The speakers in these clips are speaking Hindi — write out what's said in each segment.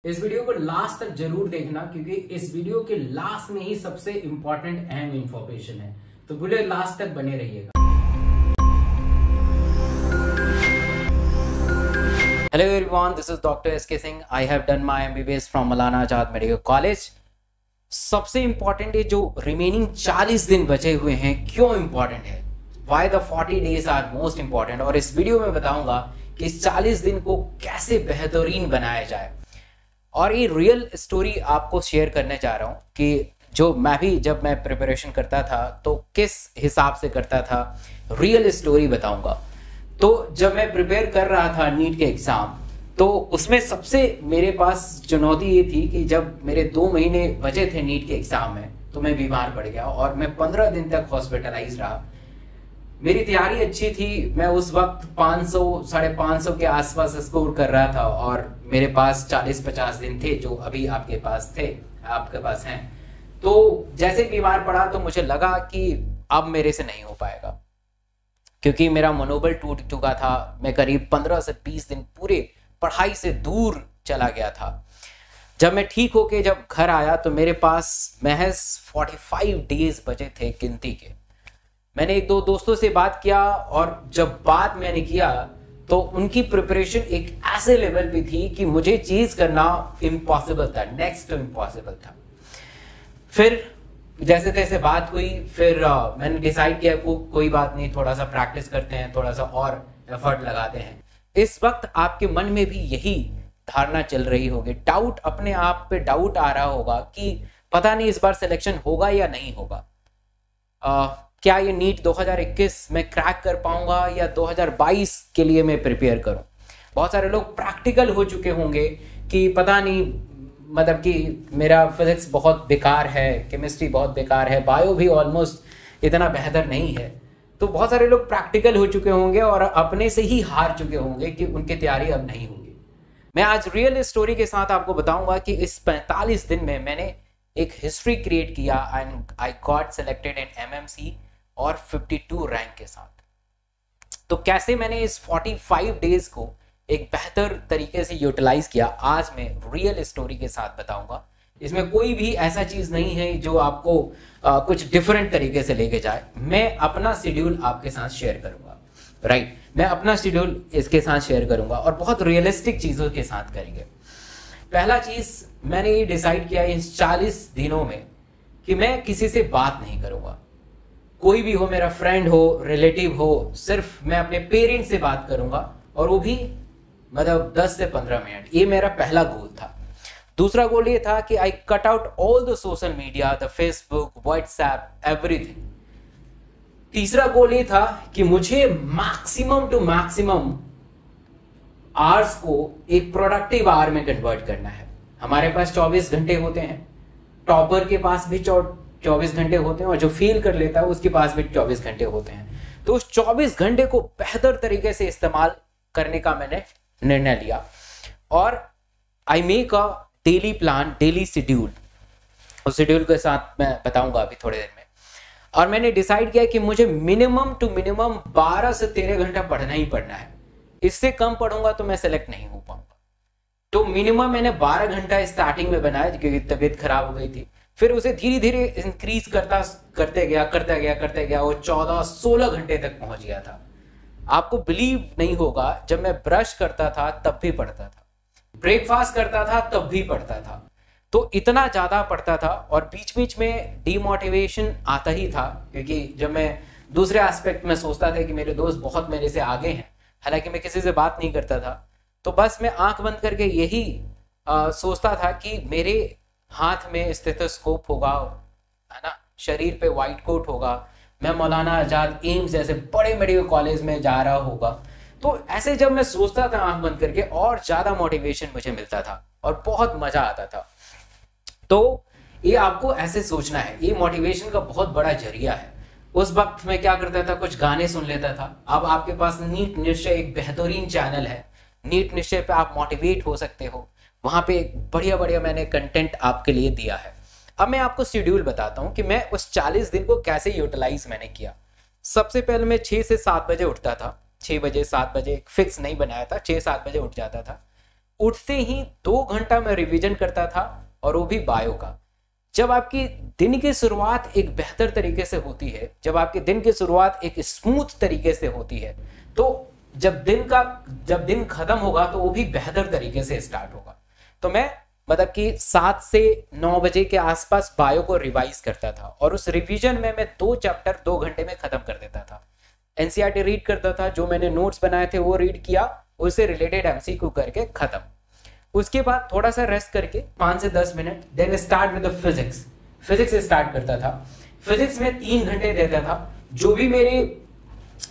इस वीडियो को लास्ट तक जरूर देखना क्योंकि इस वीडियो के लास्ट में ही सबसे इंपॉर्टेंट अहम इंफॉर्मेशन है, तो वीडियो लास्ट तक बने रहिएगा। Hello everyone, this is Dr. S.K. Singh. I have done my MBBS from Maulana Azad Medical College. सबसे इंपॉर्टेंट है जो रिमेनिंग 40 दिन बचे हुए हैं, क्यों इंपॉर्टेंट है, why the 40 days are most important, और इस वीडियो में बताऊंगा कि इस 40 दिन को कैसे बेहतरीन बनाया जाए। और ये रियल स्टोरी आपको शेयर करने जा रहा हूँ कि जो मैं भी जब मैं प्रिपरेशन करता था तो किस हिसाब से करता था, रियल स्टोरी बताऊंगा। तो जब मैं प्रिपेयर कर रहा था नीट के एग्जाम, तो उसमें सबसे मेरे पास चुनौती ये थी कि जब मेरे 2 महीने बचे थे नीट के एग्जाम में तो मैं बीमार पड़ गया और मैं 15 दिन तक हॉस्पिटलाइज रहा। मेरी तैयारी अच्छी थी, मैं उस वक्त 500 550 के आसपास स्कोर कर रहा था और मेरे पास 40-50 दिन थे जो अभी आपके पास हैं। तो जैसे बीमार पड़ा तो मुझे लगा कि अब मेरे से नहीं हो पाएगा, क्योंकि मेरा मनोबल टूट चुका था। मैं करीब 15 से 20 दिन पूरे पढ़ाई से दूर चला गया था। जब मैं ठीक होके जब घर आया तो मेरे पास महज 45 डेज बचे थे गिनती के। मैंने 1-2 दोस्तों से बात किया और जब बात मैंने किया तो उनकी प्रिपरेशन एक ऐसे लेवल पे थी कि मुझे चीज करना इम्पॉसिबल था, नेक्स्ट टू इम्पॉसिबल था। फिर जैसे तैसे बात हुई, फिर मैंने डिसाइड किया कोई बात नहीं, थोड़ा सा प्रैक्टिस करते हैं, थोड़ा सा और एफर्ट लगाते हैं। इस वक्त आपके मन में भी यही धारणा चल रही होगी, डाउट, अपने आप पे डाउट आ रहा होगा कि पता नहीं इस बार सिलेक्शन होगा या नहीं होगा, क्या ये नीट 2021 में क्रैक कर पाऊंगा या 2022 के लिए मैं प्रिपेयर करूं। बहुत सारे लोग प्रैक्टिकल हो चुके होंगे कि पता नहीं, मतलब कि मेरा फिजिक्स बहुत बेकार है, केमिस्ट्री बहुत बेकार है, बायो भी ऑलमोस्ट इतना बेहतर नहीं है। तो बहुत सारे लोग प्रैक्टिकल हो चुके होंगे और अपने से ही हार चुके होंगे कि उनकी तैयारी अब नहीं होगी। मैं आज रियल स्टोरी के साथ आपको बताऊंगा कि इस 45 दिन में मैंने एक हिस्ट्री क्रिएट किया and I got selected in MMC और 52 रैंक के साथ। तो कैसे मैंने इस 45 डेज को एक बेहतर तरीके से यूटिलाइज किया, आज मैं रियल स्टोरी के साथ बताऊंगा। इसमें कोई भी ऐसा चीज नहीं है जो आपको कुछ डिफरेंट तरीके से लेके जाए। मैं अपना शेड्यूल आपके साथ शेयर करूंगा, राइट। मैं अपना शेड्यूल इसके साथ शेयर करूंगा और बहुत रियलिस्टिक चीजों के साथ करेंगे। पहला चीज मैंने ये डिसाइड किया इन 40 दिनों में कि मैं किसी से बात नहीं करूंगा। कोई भी हो, मेरा फ्रेंड हो, रिलेटिव हो, सिर्फ मैं अपने पेरेंट्स से बात करूंगा, और वो भी मतलब 10 से 15 मिनट। ये मेरा पहला गोल था। दूसरा गोल ये था कि I cut out all the social media, the Facebook, WhatsApp, everything. तीसरा गोल ये था कि मुझे मैक्सिमम टू मैक्सिमम आवर्स को एक प्रोडक्टिव आवर में कन्वर्ट करना है। हमारे पास 24 घंटे होते हैं, टॉपर के पास भी 24 घंटे होते हैं और जो फेल कर लेता है उसके पास भी 24 घंटे होते हैं। तो उस 24 घंटे को बेहतर तरीके से इस्तेमाल करने का मैंने निर्णय लिया और I make a daily plan, daily schedule. उस शेड्यूल के साथ मैं बताऊंगा अभी थोड़ी देर में। और मैंने डिसाइड किया कि मुझे मिनिमम टू मिनिमम 12 से 13 घंटा पढ़ना ही पढ़ना है। इससे कम पढ़ूंगा तो मैं सेलेक्ट नहीं हो पाऊंगा। तो मिनिमम मैंने 12 घंटा स्टार्टिंग में बनाया क्योंकि तबीयत खराब हो गई थी। फिर उसे धीरे धीरे इंक्रीज करते गया और 14-16 घंटे तक पहुंच गया था। आपको बिलीव नहीं होगा, जब मैं ब्रश करता था तब भी पढ़ता था, ब्रेकफास्ट करता था तब भी पढ़ता था। तो इतना ज्यादा पढ़ता था और बीच बीच में डीमोटिवेशन आता ही था, क्योंकि जब मैं दूसरे एस्पेक्ट में सोचता था कि मेरे दोस्त बहुत मेरे से आगे हैं, हालांकि मैं किसी से बात नहीं करता था, तो बस मैं आंख बंद करके यही सोचता था कि मेरे हाथ में स्टेथोस्कोप होगा, है ना, शरीर पे व्हाइट कोट होगा, मैं मौलाना आजाद एम्स जैसे बड़े मेडिकल कॉलेज में जा रहा होगा। तो ऐसे जब मैं सोचता था आंख बंद करके, और ज्यादा मोटिवेशन मुझे मिलता था और बहुत मजा आता था। तो ये आपको ऐसे सोचना है, ये मोटिवेशन का बहुत बड़ा जरिया है। उस वक्त मैं क्या करता था, कुछ गाने सुन लेता था। अब आपके पास नीट निश्चय एक बेहतरीन चैनल है, नीट निश्चय पे आप मोटिवेट हो सकते हो। वहां पे बढ़िया बढ़िया मैंने कंटेंट आपके लिए दिया है। अब मैं आपको शेड्यूल बताता हूं कि मैं उस 40 दिन को कैसे यूटिलाइज मैंने किया। सबसे पहले मैं 6 से 7 बजे उठता था। 6 बजे 7 बजे फिक्स नहीं बनाया था, 6-7 बजे उठ जाता था। उठते ही 2 घंटा मैं रिवीजन करता था, और वो भी बायो का। जब आपकी दिन की शुरुआत एक बेहतर तरीके से होती है, जब आपके दिन की शुरुआत एक स्मूथ तरीके से होती है, तो जब दिन खत्म होगा तो वो भी बेहतर तरीके से स्टार्ट होगा। तो मैं मतलब कि 7 से 9 बजे के आसपास बायो को रिवाइज करता था, और उस रिवीजन में मैं 2 चैप्टर 2 घंटे में खत्म कर देता था। एनसीईआरटी रीड करता था, जो मैंने नोट्स बनाए थे वो रीड किया, उससे रिलेटेड एमसीक्यू करके खत्म। उसके बाद थोड़ा सा रेस्ट करके 5 से 10 minute, then start with physics start करता था। फिजिक्स में 3 घंटे देता था। जो भी मेरे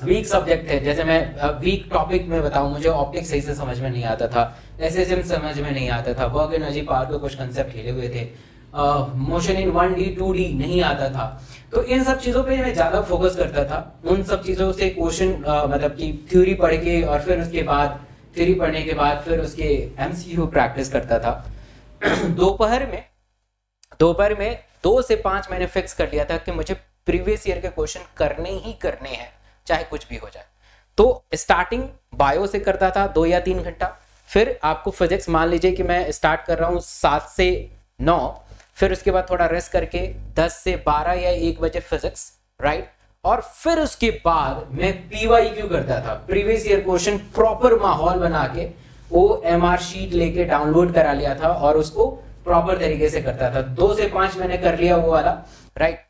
वीक सब्जेक्ट थे, जैसे मैं वीक टॉपिक में बताऊं, मुझे ऑप्टिक्स सही से समझ में नहीं आता था, एसएसएम समझ में नहीं आता था, वर्क एनर्जी पावर के कुछ कंसेप्ट हिले हुए थे, मोशन इन 1D 2D नहीं आता था, तो इन सब चीजों पे मैं ज्यादा फोकस करता था। उन सब चीजों से क्वेश्चन मतलब कि थ्योरी पढ़ के, और फिर उसके बाद थ्योरी पढ़ने के बाद फिर उसके एमसीक्यू प्रैक्टिस करता था। दोपहर में 2 से 5 मैंने फिक्स कर लिया था कि मुझे प्रीवियस ईयर के क्वेश्चन करने ही करने हैं, चाहे कुछ भी हो जाए। तो स्टार्टिंग बायो से करता था 2 या 3 घंटा, फिर आपको फिजिक्स मान लीजिए कि मैं स्टार्ट कर रहा हूँ 7 से 9, फिर उसके बाद थोड़ा रेस्ट करके 10 से 12 या 1 बजे फिजिक्स, राइट। और फिर उसके बाद मैं PYQ करता था, प्रीवियस ईयर क्वेश्चन प्रॉपर माहौल बना के, वो MR शीट लेके डाउनलोड करा लिया था और उसको प्रॉपर तरीके से करता था। 2 से 5 मैंने कर लिया वो वाला, राइट।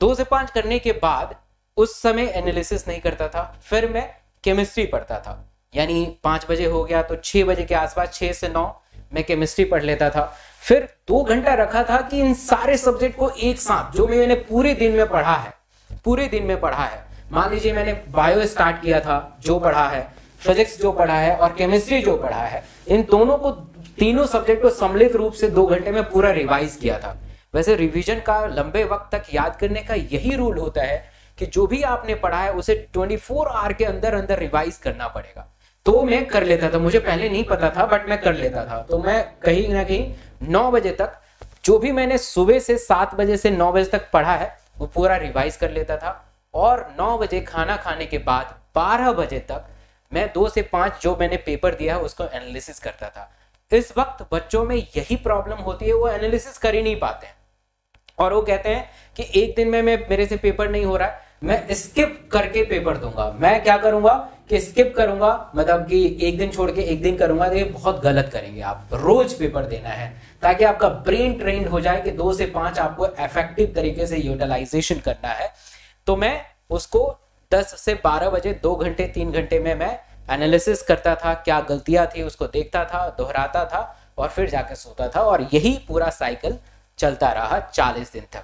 2 से 5 करने के बाद उस समय एनालिसिस नहीं करता था, फिर मैं केमिस्ट्री पढ़ता था। यानी 5 बजे हो गया तो 6 बजे के आसपास, 6 से 9 मैं केमिस्ट्री पढ़ लेता था। फिर 2 घंटा रखा था कि इन सारे सब्जेक्ट को एक साथ, जो मैंने पूरे दिन में पढ़ा है, मान लीजिए मैंने बायो स्टार्ट किया था, जो पढ़ा है, फिजिक्स जो पढ़ा है और केमिस्ट्री जो पढ़ा है, इन दोनों को, तीनों सब्जेक्ट को सम्मिलित रूप से 2 घंटे में पूरा रिवाइज किया था। वैसे रिवीजन का लंबे वक्त तक याद करने का यही रूल होता है कि जो भी आपने पढ़ा है उसे 24 आवर के अंदर रिवाइज करना पड़ेगा। तो मैं कर लेता था, मुझे पहले नहीं पता था बट मैं कर लेता था। तो मैं कहीं ना कहीं 9 बजे तक जो भी मैंने सुबह से 7 बजे से 9 बजे तक पढ़ा है वो पूरा रिवाइज कर लेता था, और 9 बजे खाना खाने के बाद 12 बजे तक मैं 2 से 5 जो मैंने पेपर दिया है उसको एनालिसिस करता था। इस वक्त बच्चों में यही प्रॉब्लम होती है, वो एनालिसिस कर ही नहीं पाते हैं और वो कहते हैं कि एक दिन में मेरे से पेपर नहीं हो रहा है, मैं स्किप करके पेपर दूंगा। मैं क्या करूंगा कि स्किप करूंगा, मतलब कि एक दिन छोड़ के एक दिन करूंगा। तो ये बहुत गलत करेंगे आप, रोज पेपर देना है ताकि आपका ब्रेन ट्रेंड हो जाए कि 2 से 5 आपको इफेक्टिव तरीके से यूटिलाइजेशन करना है। तो मैं उसको 10 से 12 बजे 2 घंटे 3 घंटे में मैं एनालिसिस करता था, क्या गलतियां थी उसको देखता था, दोहराता था और फिर जाकर सोता था, और यही पूरा साइकिल चलता रहा 40 दिन तक।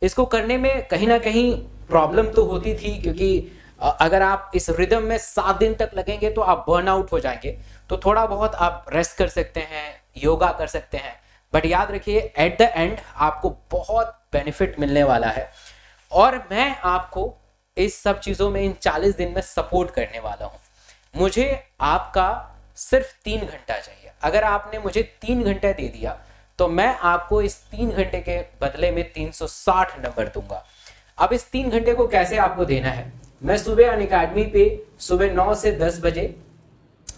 इसको करने में कहीं ना कहीं प्रॉब्लम तो होती थी, क्योंकि अगर आप इस रिदम में 7 दिन तक लगेंगे तो आप बर्नआउट हो जाएंगे। तो थोड़ा बहुत आप रेस्ट कर सकते हैं, योगा कर सकते हैं, बट याद रखिए एट द एंड आपको बहुत बेनिफिट मिलने वाला है। और मैं आपको इस सब चीजों में इन 40 दिन में सपोर्ट करने वाला हूं। मुझे आपका सिर्फ 3 घंटा चाहिए। अगर आपने मुझे 3 घंटे दे दिया तो मैं आपको इस 3 घंटे के बदले में 360 नंबर दूंगा। अब इस 3 घंटे को कैसे आपको देना है, मैं सुबह अनअकैडमी पे सुबह 9 से 10 बजे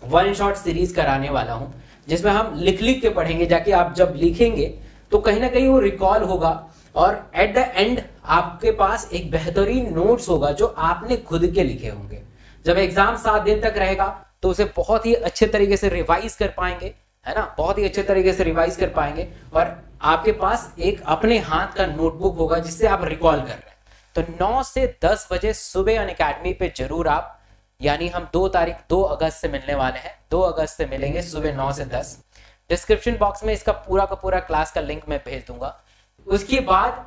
1 शॉट सीरीज कराने वाला हूं, जिसमें हम लिख के पढ़ेंगे। जाके आप जब लिखेंगे तो कहीं ना कहीं वो रिकॉल होगा, और एट द एंड आपके पास एक बेहतरीन नोट्स होगा जो आपने खुद के लिखे होंगे। जब एग्जाम 7 दिन तक रहेगा तो उसे बहुत ही अच्छे तरीके से रिवाइज कर पाएंगे, है ना, बहुत ही अच्छे तरीके से रिवाइज कर पाएंगे, और आपके पास एक अपने हाथ का नोटबुक होगा जिससे आप रिकॉल कर रहे हैं। तो 9 से 10 बजे सुबह अनअकैडमी पे जरूर आप, यानी हम 2 अगस्त से मिलने वाले हैं, 2 अगस्त से मिलेंगे सुबह 9 से 10। डिस्क्रिप्शन बॉक्स में इसका पूरा का पूरा क्लास का लिंक मैं भेज दूंगा। उसके बाद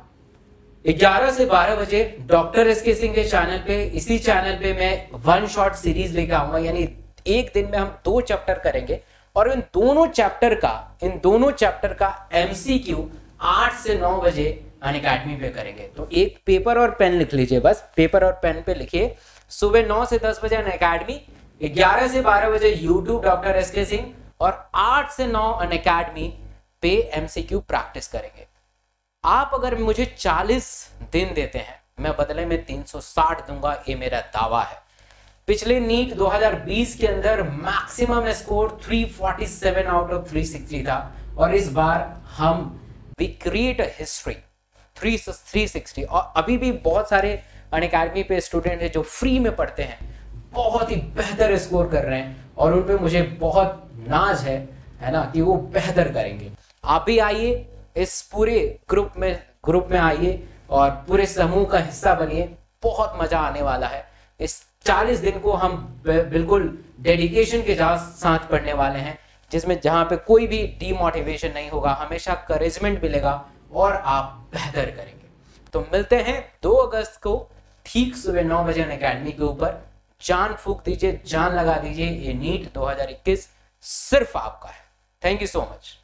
11 से 12 बजे डॉक्टर एसके सिंह के चैनल पे, इसी चैनल पे मैं 1 शॉट सीरीज लेकर आऊंगा, यानी एक दिन में हम 2 चैप्टर करेंगे, और इन दोनों चैप्टर का एमसीक्यू 8 से 9 बजे अनअकैडमी पे करेंगे। तो एक पेपर और पेन लिख लीजिए, बस पेपर और पेन पे लिखिए सुबह 9 से 10 बजे अनअकैडमी, 11 से 12 बजे यूट्यूब डॉक्टर एसके सिंह, और 8 से 9 अनअकैडमी पे एमसीक्यू प्रैक्टिस करेंगे। आप अगर मुझे 40 दिन देते हैं, मैं बदले में 360 दूंगा, ये मेरा दावा है। पिछले नीट 2020 के अंदर मैक्सिमम स्कोर 347 आउट ऑफ 360 था, और इस बार हम वी क्रिएट अ हिस्ट्री 360। और अभी भी बहुत सारे अनअकैडमी पे स्टूडेंट है जो फ्री में पढ़ते हैं, बहुत ही बेहतर स्कोर कर रहे हैं, और उन पे मुझे बहुत नाज है ना, कि वो बेहतर करेंगे। आप भी आइए, इस पूरे ग्रुप में आइए और पूरे समूह का हिस्सा बनिए, बहुत मजा आने वाला है। इस 40 दिन को हम बिल्कुल डेडिकेशन के साथ पढ़ने वाले हैं, जिसमें जहां पे कोई भी डीमोटिवेशन नहीं होगा, हमेशा करेजमेंट मिलेगा और आप बेहतर करेंगे। तो मिलते हैं 2 अगस्त को ठीक सुबह 9 बजे अनअकैडमी के ऊपर। जान फूंक दीजिए, जान लगा दीजिए, ये नीट 2021 सिर्फ आपका है। Thank you so much.